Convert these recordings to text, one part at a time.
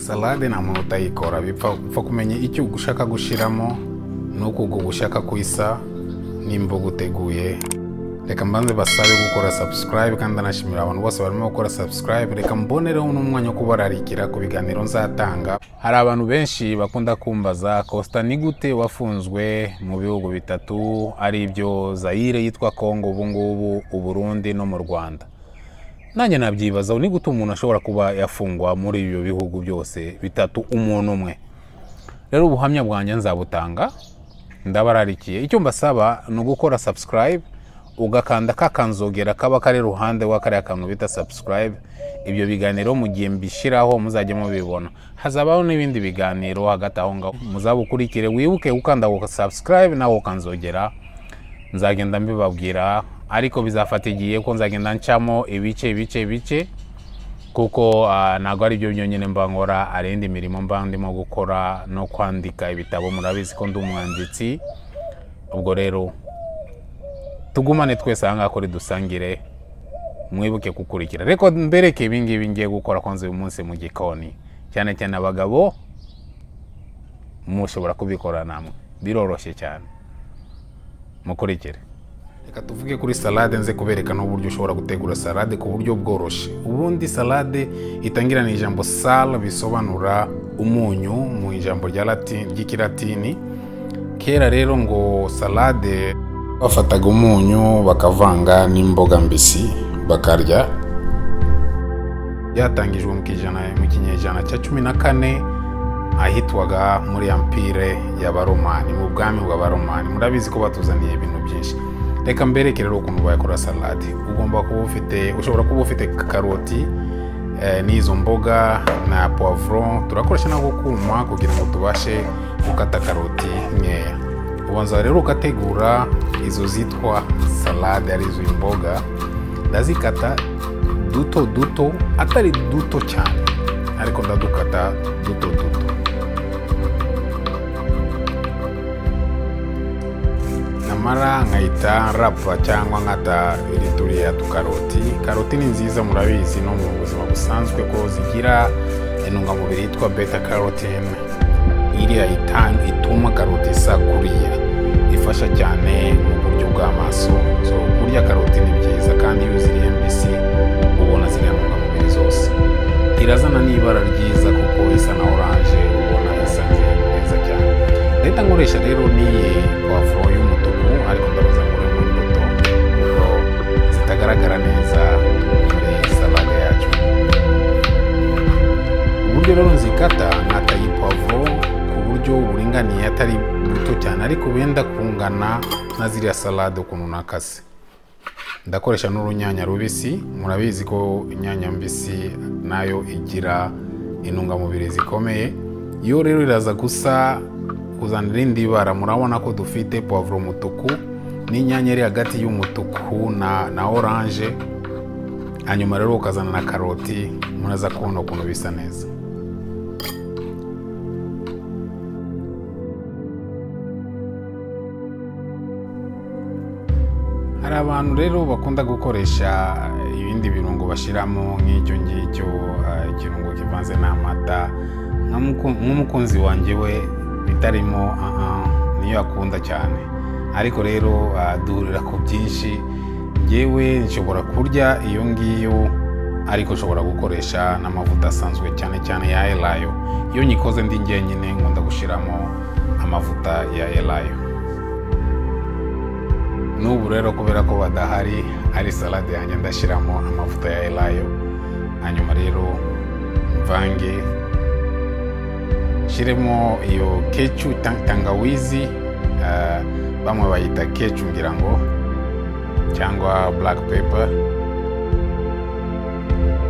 salade nta muntu utayikora, bipfa kumenya icyo ugushaka gushiramo nuko ugushaka kwisa nimba guteguye. Reka mbanze basabe gukora subscribe kandi anashimira abantu bose barimo gukora subscribe. Reka mbonereho n'umwanya wo kubararikira ku biganiro nzatanga. Hari abantu benshi bakunda kumbaza Costa ni gute wafunzwe mu bihugu bitatu ari byo Zaire yitwa Congo, ubungubu Uburundi no mu Rwanda. Nanjye nabyibaza ni gute umuntu ashobora kuba yafungwa muri ibyo bihugu byose bitatu umuntu umwe. Rero ubuhamya bwanjye nzabutanga, ndabararikiye. Icyo mbasaba ni ugukora subscribe, ugakanda kakanzogera kaba kari ruhande w'akari akantu bita subscribe. Ibyo biganiro mu gihe mbishiraho muzajye mubibona. Hazabaho n'ibindi biganiro hagati aho ngaho muzabukurikire. Wibuke ukanda ku subscribe nawo ukanzogera, nzagenda mbibabwira, ariko bizafata igihe ko nzagenda ncamo ibice kuko ntago ari byo byonyine mba nkora, arindi mirimo mba ndimo gukora no kwandika ibitabo. Murabizi ko ndi umwanditsi. Ubwo rero tugumane twese aha ngaha kuri dusangire, mwibuke kukurikira. Reko mbereke ibingibi ngiye gukora konze uyu munsi mu gikoni, cyane cyane abagabo mushobora kubikora namwe, biroroshye cyane. Mukurikire. Reka tuvuge kuri salade, nze kubereka n'uburyo ushobora gutegura salade ku buryo bworoshye. Ubundi salade itangira ni ijambo sal, bisobanura umunyu mu ijambo ry'ikilatini. Kera rero ngo salade bafataga umunyu bakavanga n'imboga mbisi bakarya. Byatangijwe mu kinyejana cya 14 ahitwaga muri Empire y'Abaromani, mu bwami bw'Abaromani. Murabizi ko batuzaniye ibintu byinshi. Reka mbereke rero ukuntu bayakora salade. Ushobora kuba ufite karoti n'izo mboga na poivron. Turakoresha nago kuma kugira ngo tubashe gukata karoti nkeya. Ubanza rero ukategura izo zitwa salade, ari izo imboga. Ndazikata duto, atari duto cyane, ariko ndadukata duto. Namara nkahita rapa cyangwa nkata irituriya tukaroti. Karoti ni nziza, murabizi no mu buzima busanzwe ko zigira intungamubiri yitwa beta carotene. Iriya ituma karoti isa kuriya, ifasha cyane mu buryo bw'amaso. So kurya karoti ni byiza, kandi iyo ziriye mbisi ubona ziriya ntungamubiri zose. Irazana n'ibara ryiza kuko isa na orange, ubona isa neza cyane. Leta nkoresha rero n'iyi poivron y'umutuku, ariko ndabaza muri imbuto kuko zitagaragara neza muri salade yacu. Uburyo rero nzikata, nkata iyi poivron ku buryo buringaniye, atari buto cyane ariko benda kungana na ziriya salade ukuntu nakase. Ndakoresha n'urunyanya rubisi. Murabizi ko inyanya mbisi nayo igira intungamubiri zikomeye. Iyo rero iraza kuzana irindi bara. Murabona ko dufite poivron mutuku n'inyanya iri hagati y'umutuku na orange. Hanyuma rero ukazana na karoti. Muraza kubona ukuntu bisa neza. Hari abantu rero bakunda gukoresha ibindi birungo bashiramo nk'icyo ngicyo, ikirungo kivanze n'amata. Nk'umukunzi wanjye we bitarimo niyo akunda cyane, ariko rero duhurira ku byinshi. Yewe nshobora kurya iyo ngiyo, ariko nshobora gukoresha n'amavuta asanzwe cyane cyane ya elayo. Iyo nyikoze ndi njyenyine nkunda gushiramo amavuta ya elayo. N'ubu rero kubera ko badahari, ari salade yanjye ndashiramo amavuta ya elayo. Hanyuma rero mvange, shiremo iyo ketchup, tangawizi, bamwe bayita ketchup ngira ngo, cyangwa black pepper.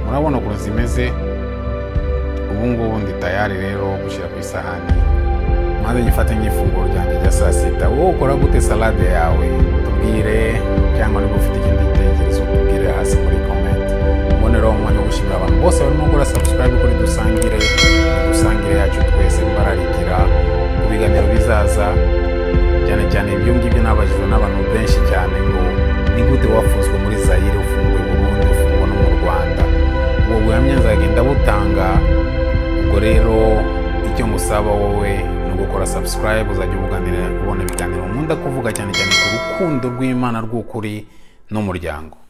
Murabona ukuntu zimeze. Ubu ngubu ndi tayari rero gushyira ku isahani, maze nyifate nk'ifunguro ryanjye rya saa sita. Wowe ukora gute salade yawe? Tubwire, cyangwa niba ufite ikindi gitekerezo tubwire hasi muri comment. Mboneraho umwanya wo gushimira abantu bose barimo gukora subscribe kuri dusangire yacu twese. Mbararikira ku biganiro bizaza, cyane cyane ibyo ngibyo nabajijwe n'abantu benshi cyane ngo ni gute wafuzwe muri Zaire, ufungwe Burundi, ufungwa no mu Rwanda. Ubwo buhamya nzagenda butanga ubwo rero icyo ngusaba wowe ni ugukora subscribe, uzajya ubona ibiganiro nkunda kuvuga cyane cyane ku rukundo rw'Imana rw'ukuri n'umuryango.